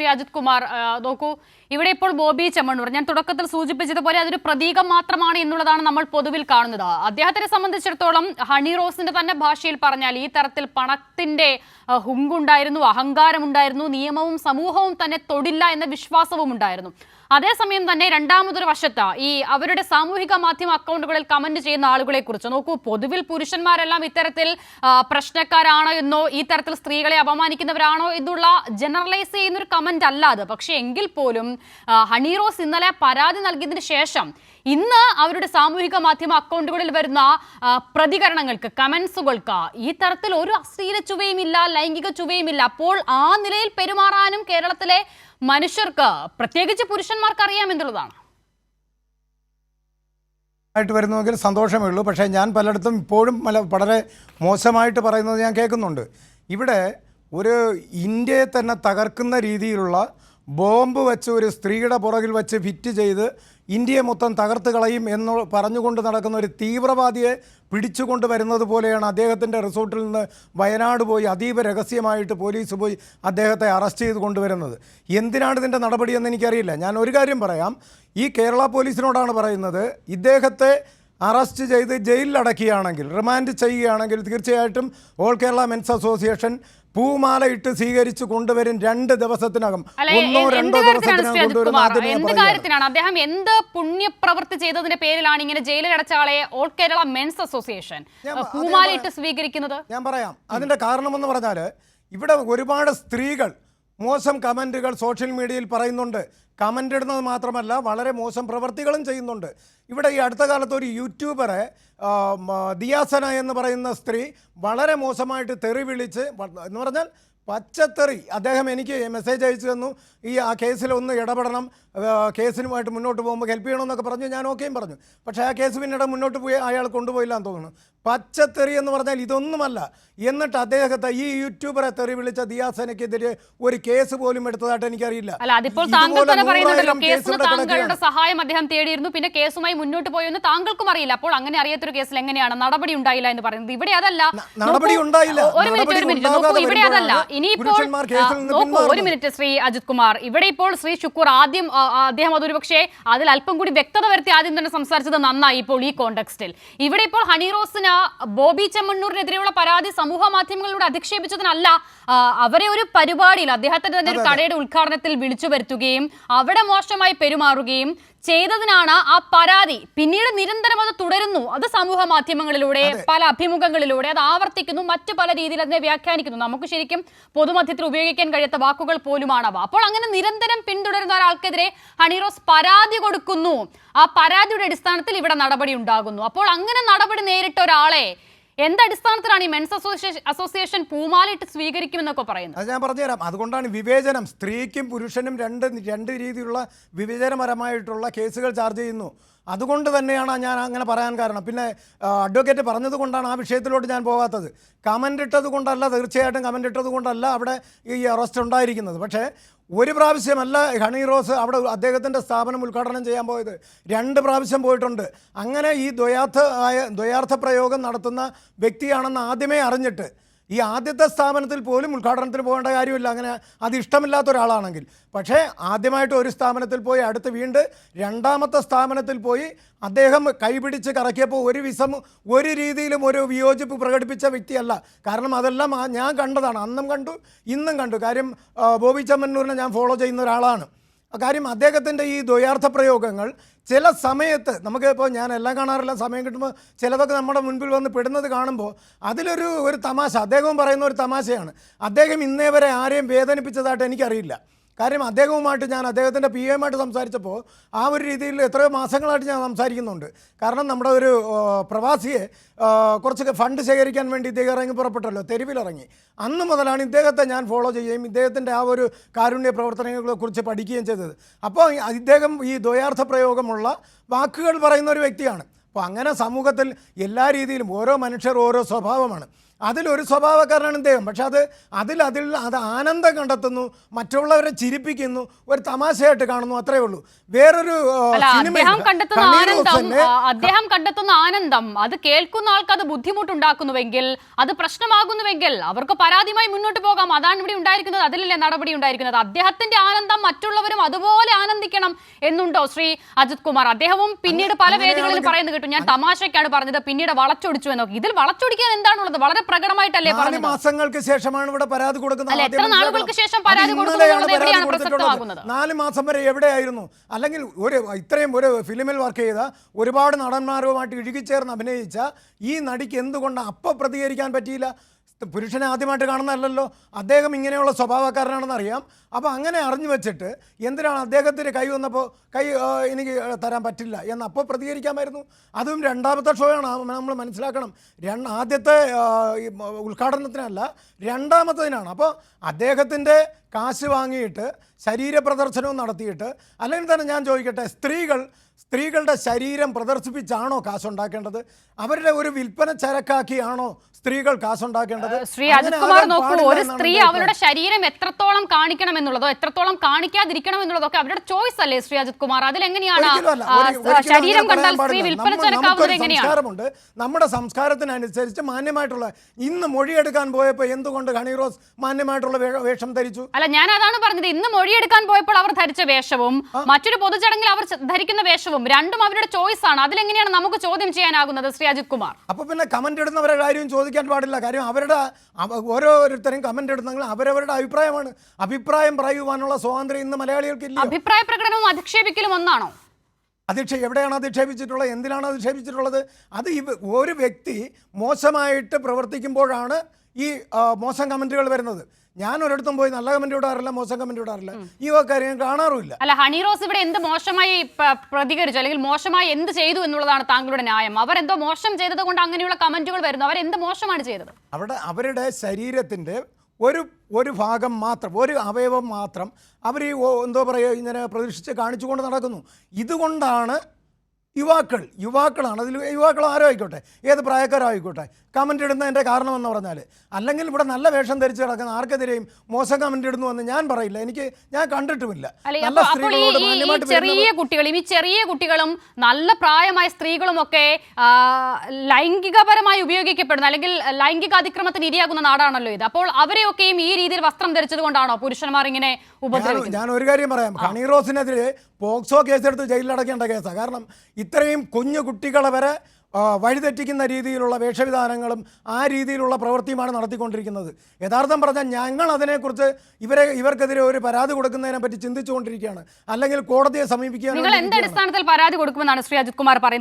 ശ്രീ അജിത് കുമാർ, നോക്കൂ, ഇവിടെ ഇപ്പോൾ ബോബി ചെമ്മണ്ണൂർ ഞാൻ തുടക്കത്തിൽ സൂചിപ്പിച്ചതുപോലെ അതൊരു പ്രതീകം മാത്രമാണ് എന്നുള്ളതാണ് നമ്മൾ പൊതുവിൽ കാണുന്നത്. അദ്ദേഹത്തിനെ സംബന്ധിച്ചിടത്തോളം ഹണി റോസിന്റെ തന്നെ ഭാഷയിൽ പറഞ്ഞാൽ ഈ തരത്തിൽ പണത്തിന്റെ ഹുങ്കുണ്ടായിരുന്നു, അഹങ്കാരമുണ്ടായിരുന്നു, നിയമവും സമൂഹവും തന്നെ തൊടില്ല എന്ന വിശ്വാസവും ഉണ്ടായിരുന്നു. അതേസമയം തന്നെ രണ്ടാമതൊരു വശത്ത് ഈ അവരുടെ സാമൂഹിക മാധ്യമ അക്കൗണ്ടുകളിൽ കമന്റ് ചെയ്യുന്ന ആളുകളെ കുറിച്ച് നോക്കൂ. പൊതുവിൽ പുരുഷന്മാരെല്ലാം ഇത്തരത്തിൽ പ്രശ്നക്കാരാണോ എന്നോ ഈ തരത്തിൽ സ്ത്രീകളെ അപമാനിക്കുന്നവരാണോ എന്നുള്ള ജനറലൈസ് ചെയ്യുന്ന ഒരു കമന്റ് അല്ല അത്. പക്ഷെ എങ്കിൽ പോലും ഹണി റോസ് ഇന്നലെ പരാതി നൽകിയതിന് ശേഷം ഇന്ന് അവരുടെ സാമൂഹിക മാധ്യമ അക്കൗണ്ടുകളിൽ വരുന്ന പ്രതികരണങ്ങൾക്ക്, കമന്റ്സുകൾക്ക് ഈ തരത്തിൽ ഒരു അശ്ലീല ചുവയുമില്ല, ലൈംഗിക ചുവയുമില്ല. അപ്പോൾ ആ നിലയിൽ പെരുമാറാനും കേരളത്തിലെ മനുഷ്യർക്ക്, പ്രത്യേകിച്ച് പുരുഷന്മാർക്ക് അറിയാമെന്നുള്ളതാണ്. ആയിട്ട് വരുന്നുവെങ്കിൽ സന്തോഷമേ ഉള്ളൂ. പക്ഷേ ഞാൻ പലയിടത്തും ഇപ്പോഴും വളരെ മോശമായിട്ട് പറയുന്നത് ഞാൻ കേൾക്കുന്നുണ്ട്. ഇവിടെ ഒരു ഇന്ത്യയെ തന്നെ തകർക്കുന്ന രീതിയിലുള്ള ബോംബ് വെച്ച് ഒരു സ്ത്രീയുടെ പുറകിൽ വെച്ച് ഫിറ്റ് ചെയ്ത് ഇന്ത്യയെ മൊത്തം തകർത്ത് കളയും എന്ന് പറഞ്ഞുകൊണ്ട് നടക്കുന്ന ഒരു തീവ്രവാദിയെ പിടിച്ചുകൊണ്ട് വരുന്നത് പോലെയാണ് അദ്ദേഹത്തിൻ്റെ റിസോർട്ടിൽ നിന്ന് വയനാട് പോയി അതീവ രഹസ്യമായിട്ട് പോലീസ് പോയി അദ്ദേഹത്തെ അറസ്റ്റ് ചെയ്ത് കൊണ്ടുവരുന്നത്. എന്തിനാണ് ഇതിൻ്റെ നടപടിയെന്ന് എനിക്കറിയില്ല. ഞാൻ ഒരു കാര്യം പറയാം, ഈ കേരള പോലീസിനോടാണ് പറയുന്നത്, ഇദ്ദേഹത്തെ അറസ്റ്റ് ചെയ്ത് ജയിലിലടക്കുകയാണെങ്കിൽ, റിമാൻഡ് ചെയ്യുകയാണെങ്കിൽ തീർച്ചയായിട്ടും ഓൾ കേരള മെൻസ് അസോസിയേഷൻ പൂമാല ഇട്ട് സ്വീകരിച്ചു കൊണ്ടുവരും 2 ദിവസത്തിനകം, 1-2 ദിവസത്തിനകം കൊണ്ടുവരുന്ന. അദ്ദേഹം എന്ത് പുണ്യപ്രവൃത്തി ചെയ്തതിന്റെ പേരിലാണ് ഇങ്ങനെ ജയിലിലടച്ച ആളെ ഓൾ കേരള മെൻസ് അസോസിയേഷൻ പൂമാല ഇട്ട് സ്വീകരിക്കുന്നത്? ഞാൻ പറയാം അതിന്റെ കാരണമെന്ന് പറഞ്ഞാൽ, ഇവിടെ ഒരുപാട് സ്ത്രീകൾ മോശം കമൻറ്റുകൾ സോഷ്യൽ മീഡിയയിൽ പറയുന്നുണ്ട്. കമൻ്റ് ഇടുന്നത് മാത്രമല്ല, വളരെ മോശം പ്രവർത്തികളും ചെയ്യുന്നുണ്ട്. ഇവിടെ ഈ അടുത്ത കാലത്ത് ഒരു യൂട്യൂബറെ ദിയാസന എന്ന് പറയുന്ന സ്ത്രീ വളരെ മോശമായിട്ട് തെറി വിളിച്ച്, എന്ന് പറഞ്ഞാൽ പച്ചത്തെറി, അദ്ദേഹം എനിക്ക് മെസ്സേജ് അയച്ചു തന്നു, ആ കേസിലൊന്ന് ഇടപെടണം, കേസിനുമായിട്ട് മുന്നോട്ട് പോകുമ്പോൾ ഹെൽപ്പ് ചെയ്യണമെന്നൊക്കെ പറഞ്ഞു. ഞാൻ ഓക്കെയും പറഞ്ഞു. പക്ഷേ ആ കേസ് പിന്നീട് മുന്നോട്ട് പോയി അയാൾ കൊണ്ടുപോയില്ല എന്ന് തോന്നുന്നു. പച്ചത്തെറി എന്ന് പറഞ്ഞാൽ ഇതൊന്നുമല്ല. എന്നിട്ട് അദ്ദേഹത്തെ ഈ യൂട്യൂബറെ തെറി വിളിച്ച ദിയാസനയ്ക്കെതിരെ ഒരു കേസ് പോലും എടുത്തതായിട്ട് എനിക്കറിയില്ല. സഹായം അദ്ദേഹം തേടിയിരുന്നു, പിന്നെ കേസുമായി മുന്നോട്ട് പോയെന്ന് താങ്കൾക്കും അറിയില്ല. അപ്പോൾ അങ്ങനെ അറിയാത്തൊരു കേസിൽ എങ്ങനെയാണ് നടപടി ഉണ്ടായില്ല എന്ന് പറയുന്നത്? ഇവിടെ അതല്ല, നടപടി ഉണ്ടായില്ല. ഒരു മിനിറ്റ്, ഇവിടെ അതല്ല. ഇനിയിപ്പോൾ ഒരു മിനിറ്റ് ശ്രീ അജിത് കുമാർ, ഇവിടെ ഇപ്പോൾ ശ്രീ ശുക്കൂർ അദ്ദേഹം അതൊരു പക്ഷേ അതിൽ അല്പം കൂടി വ്യക്തത വരുത്തി ആദ്യം തന്നെ സംസാരിച്ചത് നന്നായി. ഇപ്പോൾ ഈ കോണ്ടെക്സ്റ്റിൽ ഇവിടെ ഇപ്പോൾ ഹണി റോസിന് ബോബി ചെമ്മണ്ണൂരിനെതിരെയുള്ള പരാതി സമൂഹ മാധ്യമങ്ങളിലൂടെ അധിക്ഷേപിച്ചതിനല്ല, അവരെ ഒരു പരിപാടിയിൽ അദ്ദേഹത്തിന്റെ തന്നെ ഒരു കടയുടെ ഉദ്ഘാടനത്തിൽ വിളിച്ചു വരുത്തുകയും അവിടെ മോശമായി പെരുമാറുകയും ചെയ്തതിനാണ് ആ പരാതി. പിന്നീട് നിരന്തരം അത് തുടരുന്നു, അത് സമൂഹ മാധ്യമങ്ങളിലൂടെ പല അഭിമുഖങ്ങളിലൂടെ അത് ആവർത്തിക്കുന്നു, മറ്റു പല രീതിയിൽ അതിനെ വ്യാഖ്യാനിക്കുന്നു. നമുക്ക് ശരിക്കും പൊതുമധ്യത്തിൽ ഉപയോഗിക്കാൻ കഴിയാത്ത വാക്കുകൾ പോലുമാണവ. അപ്പോൾ അങ്ങനെ നിരന്തരം പിന്തുടരുന്ന ഒരാൾക്കെതിരെ ഹണി റോസ് പരാതി കൊടുക്കുന്നു. ആ പരാതിയുടെ അടിസ്ഥാനത്തിൽ ഇവിടെ നടപടി ഉണ്ടാകുന്നു. അപ്പോൾ അങ്ങനെ നടപടി നേരിട്ട ഒരാളെ എന്തടിസ്ഥാനത്തിലാണ് ഈ മെൻസ് അസോസിയേഷൻ പൂമാലയിട്ട് സ്വീകരിക്കുമെന്നൊക്കെ പറയുന്നത്? അത് ഞാൻ പറഞ്ഞുതരാം. അതുകൊണ്ടാണ് വിവേചനം, സ്ത്രീക്കും പുരുഷനും രണ്ട് രീതിയിലുള്ള വിവേചനപരമായിട്ടുള്ള കേസുകൾ ചാർജ് ചെയ്യുന്നു. അതുകൊണ്ട് തന്നെയാണ് ഞാൻ അങ്ങനെ പറയാൻ കാരണം. പിന്നെ അഡ്വക്കേറ്റ് പറഞ്ഞത് കൊണ്ടാണ് ആ വിഷയത്തിലോട്ട് ഞാൻ പോകാത്തത്. കമൻ്റ് ഇട്ടത് കൊണ്ടല്ല, തീർച്ചയായിട്ടും കമൻ്റ് ഇട്ടത് കൊണ്ടല്ല അവിടെ ഈ അറസ്റ്റ് ഉണ്ടായിരിക്കുന്നത്. പക്ഷേ ഒരു പ്രാവശ്യമല്ല ഹണി റോസ് അവിടെ അദ്ദേഹത്തിൻ്റെ സ്ഥാപനം ഉദ്ഘാടനം ചെയ്യാൻ പോയത്, 2 പ്രാവശ്യം പോയിട്ടുണ്ട്. അങ്ങനെ ഈ ദ്വയാർത്ഥ പ്രയോഗം നടത്തുന്ന വ്യക്തിയാണെന്ന് ആദ്യമേ അറിഞ്ഞിട്ട് ഈ ആദ്യത്തെ സ്ഥാപനത്തിൽ പോലും ഉദ്ഘാടനത്തിന് പോകേണ്ട കാര്യമില്ല, അങ്ങനെ അത് ഇഷ്ടമില്ലാത്ത ഒരാളാണെങ്കിൽ. പക്ഷേ ആദ്യമായിട്ട് ഒരു സ്ഥാപനത്തിൽ പോയി, അടുത്ത് വീണ്ടും 2ാമത്തെ സ്ഥാപനത്തിൽ പോയി അദ്ദേഹം കൈപിടിച്ച് കറക്കിയപ്പോൾ ഒരു രീതിയിലും ഒരു വിയോജിപ്പ് പ്രകടിപ്പിച്ച വ്യക്തിയല്ല. കാരണം അതെല്ലാം ഞാൻ കണ്ടതാണ്, അന്നും കണ്ടു ഇന്നും കണ്ടു. കാര്യം ബോബി ചെമ്മണ്ണൂരിനെ ഞാൻ ഫോളോ ചെയ്യുന്ന ഒരാളാണ്. കാര്യം അദ്ദേഹത്തിൻ്റെ ഈ ദ്വയാർത്ഥ പ്രയോഗങ്ങൾ ചില സമയത്ത് നമുക്ക്, ഇപ്പോൾ ഞാൻ എല്ലാം കാണാറില്ല, സമയം കിട്ടുമ്പോൾ ചിലതൊക്കെ നമ്മുടെ മുൻപിൽ വന്ന് പെടുന്നത് കാണുമ്പോൾ അതിലൊരു തമാശ, അദ്ദേഹവും പറയുന്ന ഒരു തമാശയാണ്. അദ്ദേഹം ഇന്നേ വരെ ആരെയും വേദനിപ്പിച്ചതായിട്ട് എനിക്കറിയില്ല. കാര്യം അദ്ദേഹവുമായിട്ട് ഞാൻ അദ്ദേഹത്തിൻ്റെ പി എമായിട്ട് സംസാരിച്ചപ്പോൾ ആ ഒരു രീതിയിൽ എത്രയോ മാസങ്ങളായിട്ട് ഞാൻ സംസാരിക്കുന്നുണ്ട്. കാരണം നമ്മുടെ ഒരു പ്രവാസിയെ കുറച്ച് ഫണ്ട് ശേഖരിക്കാൻ വേണ്ടി ഇദ്ദേഹം ഇറങ്ങി പുറപ്പെട്ടല്ലോ, തെരുവിലിറങ്ങി. അന്ന് മുതലാണ് ഇദ്ദേഹത്തെ ഞാൻ ഫോളോ ചെയ്യുകയും ഇദ്ദേഹത്തിൻ്റെ ആ ഒരു കാരുണ്യ പ്രവർത്തനങ്ങളെക്കുറിച്ച് പഠിക്കുകയും ചെയ്തത്. അപ്പോൾ ഇദ്ദേഹം ഈ ദ്വയാർത്ഥ പ്രയോഗമുള്ള വാക്കുകൾ പറയുന്ന ഒരു വ്യക്തിയാണ്. അപ്പോൾ അങ്ങനെ സമൂഹത്തിൽ എല്ലാ രീതിയിലും ഓരോ മനുഷ്യർ ഓരോ സ്വഭാവമാണ്. അതിലൊരു സ്വഭാവക്കാരനാണ് ഇദ്ദേഹം. പക്ഷെ അത് ആനന്ദം കണ്ടെത്തുന്നു, മറ്റുള്ളവരെ ചിരിപ്പിക്കുന്നു, ഒരു തമാശയായിട്ട് കാണുന്നു, അത്രേ ഉള്ളൂ. വേറൊരു അദ്ദേഹം കണ്ടെത്തുന്ന ആനന്ദം അത് കേൾക്കുന്ന ആൾക്ക് അത് ബുദ്ധിമുട്ടുണ്ടാക്കുന്നുവെങ്കിൽ, അത് പ്രശ്നമാകുന്നുവെങ്കിൽ അവർക്ക് പരാതിയുമായി മുന്നോട്ട് പോകാം. അതാണ് ഇവിടെ ഉണ്ടായിരിക്കുന്നത്. അതിലല്ലേ നടപടി ഉണ്ടായിരിക്കുന്നത്. അദ്ദേഹത്തിന്റെ ആനന്ദം മറ്റുള്ളവരും അതുപോലെ ആനന്ദിക്കണം എന്നുണ്ടോ ശ്രീ അജിത് കുമാർ? അദ്ദേഹവും പിന്നീട് പല വേദികളിൽ പറയുന്നത് കേട്ടു, ഞാൻ തമാശക്കാണ് പറഞ്ഞത്, പിന്നീട് വളച്ചൊടിച്ചു എന്നൊക്കെ. ഇതിൽ വളച്ചൊടിക്കാൻ എന്താണുള്ളത്? വളരെ പ്രകടമായിട്ടല്ലേ പറഞ്ഞത്. 4 മാസങ്ങൾക്ക് ശേഷമാണ് ഇവിടെ പരാതി കൊടുക്കുന്നത്. എത്ര നാളുകൾക്ക് ശേഷം പരാതി കൊടുക്കുന്നത് എവിടെയാണ് പ്രസക്തമാകുന്നത്? 4 മാസം വരെ എവിടെയായിരുന്നു? അല്ലെങ്കിൽ ഇത്രയും ഒരു ഫിലിമിൽ വർക്ക് ചെയ്ത ഒരുപാട് നടന്മാരുമായിട്ട് ഇഴുകിച്ചേർന്ന് അഭിനയിച്ച ഈ നടിക്ക് എന്തുകൊണ്ട് അപ്പോൾ പ്രതികരിക്കാൻ പറ്റിയില്ല? പുരുഷനെ ആദ്യമായിട്ട് കാണുന്നതല്ലല്ലോ, അദ്ദേഹം ഇങ്ങനെയുള്ള സ്വഭാവക്കാരനാണെന്ന് അറിയാം. അപ്പോൾ അങ്ങനെ അറിഞ്ഞു വെച്ചിട്ട് എന്തിനാണ് അദ്ദേഹത്തിന് കൈ വന്നപ്പോൾ എനിക്ക് തരാൻ പറ്റില്ല എന്ന് അപ്പോൾ പ്രതികരിക്കാമായിരുന്നു. അതും രണ്ടാമത്തെ ഷോയാണ് നമ്മൾ മനസ്സിലാക്കണം. ആദ്യത്തെ ഉദ്ഘാടനത്തിനല്ല, രണ്ടാമത്തതിനാണ്. അപ്പോൾ അദ്ദേഹത്തിൻ്റെ കാശ് വാങ്ങിയിട്ട് ശരീര പ്രദർശനവും നടത്തിയിട്ട്, അല്ലെങ്കിൽ തന്നെ ഞാൻ ചോദിക്കട്ടെ, സ്ത്രീകളുടെ ശരീരം പ്രദർശിപ്പിച്ചാണോ കാശുണ്ടാക്കേണ്ടത്? അവരുടെ ഒരു വിൽപ്പന ചരക്കാക്കിയാണോ സ്ത്രീകൾ കാശുണ്ടാക്കേണ്ടത്? ശ്രീ അജിത് കുമാർ നോക്കൂ, ഒരു സ്ത്രീ അവരുടെ ശരീരം എത്രത്തോളം കാണിക്കണം എന്നുള്ളതോ എത്രത്തോളം കാണിക്കാതിരിക്കണം എന്നുള്ളതൊക്കെ അവരുടെ ചോയ്സ് അല്ലേ ശ്രീ അജിത് കുമാർ? അതിലെങ്ങനെയാണ് ശരീരം കണ്ടാൽ സ്ത്രീ വിൽപ്പന ചരക്കാവുന്നത്? എങ്ങനെയാണ്? നമ്മുടെ സംസ്കാരത്തിനനുസരിച്ച് മാന്യമായിട്ടുള്ള, ഇന്ന് മൊഴിയെടുക്കാൻ പോയപ്പോൾ എന്തുകൊണ്ട് ഹണി റോസ് മാന്യമായിട്ടുള്ള വേഷം ധരിച്ചു? അല്ല, ഞാൻ അതാണ് പറഞ്ഞത്. ഇന്ന് മൊഴിയെടുക്കാൻ പോയപ്പോൾ അവർ ധരിച്ച വേഷവും മറ്റൊരു പൊതുചടങ്ങിൽ അവർ ധരിക്കുന്ന വേഷവും രണ്ടും അവരുടെ ചോയ്സ് ആണ്. അതിലെങ്ങനെയാണ് നമുക്ക് ചോദ്യം ചെയ്യാനാകുന്നത് ശ്രീ അജിത് കുമാർ? അപ്പൊ പിന്നെ കമന്റ് ഇടുന്നവരുടെ കാര്യം ചോദിക്കാൻ പാടില്ല. കാര്യം ഓരോരുത്തരും കമന്റ് ഇടുന്നെങ്കിൽ അവരവരുടെ അഭിപ്രായമാണ്. അഭിപ്രായം പറയുവാനുള്ള സ്വാതന്ത്ര്യം ഇന്ന് മലയാളികൾക്കില്ല. അഭിപ്രായ പ്രകടനവും അധിക്ഷേപിക്കലും ഒന്നാണോ? എവിടെയാണ് അധിക്ഷേപിച്ചിട്ടുള്ളത്? എന്തിനാണ് അധിക്ഷേപിച്ചിട്ടുള്ളത്? അത് ഒരു വ്യക്തി മോശമായിട്ട് പ്രവർത്തിക്കുമ്പോഴാണ് ഈ മോശം കമന്റുകൾ വരുന്നത്. ഞാൻ ഒരിടത്തും പോയി നല്ല കമന്റ് ഇടാറില്ല, മോശം കമന്റ് ഇടാറില്ല, ഈ കാര്യം കാണാറുമില്ല. അല്ല, ഹണി റോസ് ഇവിടെ എന്ത് മോശമായി പ്രതികരിച്ചു, അല്ലെങ്കിൽ മോശമായി എന്ത് ചെയ്തു എന്നുള്ളതാണ് താങ്കളുടെ ന്യായം? അവരെന്തോ മോശം ചെയ്തത് കൊണ്ട് അങ്ങനെയുള്ള കമന്റുകൾ വരുന്നു. അവരെന്ത് മോശമാണ് ചെയ്തത്? അവരുടെ ശരീരത്തിന്റെ ഒരു ഭാഗം മാത്രം, ഒരു അവയവം മാത്രം അവർ എന്തോ പറയുക ഇങ്ങനെ പ്രദർശിച്ച് കാണിച്ചുകൊണ്ട് നടക്കുന്നു. ഇതുകൊണ്ടാണ് യുവാക്കളാണ്, അതിൽ യുവാക്കൾ ആരോ ആയിക്കോട്ടെ, ഏത് പ്രായക്കാരോ ആയിക്കോട്ടെ, കമൻ്റ് ഇടുന്നതിൻ്റെ കാരണമെന്ന് പറഞ്ഞാൽ, അല്ലെങ്കിൽ ഇവിടെ നല്ല വേഷം ധരിച്ച് കിടക്കുന്ന ആർക്കെതിരെയും മോശം കമൻ്റ് ഇടുന്നു എന്ന് ഞാൻ പറയില്ല. ഞാൻ കണ്ടിട്ടുമില്ല. ചെറിയ കുട്ടികളും നല്ല പ്രായമായ സ്ത്രീകളും ഒക്കെ ലൈംഗികപരമായി ഉപയോഗിക്കപ്പെടുന്ന, അല്ലെങ്കിൽ ലൈംഗിക അതിക്രമത്തിന് ഇരയാകുന്ന നാടാണല്ലോ ഇത്. അപ്പോൾ അവരെയൊക്കെയും ഈ രീതിയിൽ വസ്ത്രം ധരിച്ചത് കൊണ്ടാണോ പുരുഷന്മാർ ഇങ്ങനെ ഉപദ്രവിക്കുന്നത്? ഞാൻ ഒരു കാര്യം പറയാം. ഹണി റോസിനെതിരെ പോക്സോ കേസെടുത്ത് ജയിലിലടക്കേണ്ട കേസാണ്. കാരണം ഇത്രയും കുഞ്ഞു കുട്ടികളെ വരെ വഴിതെറ്റിക്കുന്ന രീതിയിലുള്ള വേഷവിധാനങ്ങളും ആ രീതിയിലുള്ള പ്രവൃത്തിയുമാണ് നടത്തിക്കൊണ്ടിരിക്കുന്നത്. യഥാർത്ഥം പറഞ്ഞാൽ ഞങ്ങൾ അതിനെക്കുറിച്ച് ഇവർക്കെതിരെ ഒരു പരാതി കൊടുക്കുന്നതിനെ പറ്റി ചിന്തിച്ചുകൊണ്ടിരിക്കുകയാണ്. അല്ലെങ്കിൽ കോടതിയെ സമീപിക്കുകയാണ്. നിങ്ങൾ എന്ത് അടിസ്ഥാനത്തിൽ പരാതി കൊടുക്കുമെന്നാണ് ശ്രീ അജിത് കുമാർ പറയുന്നത്?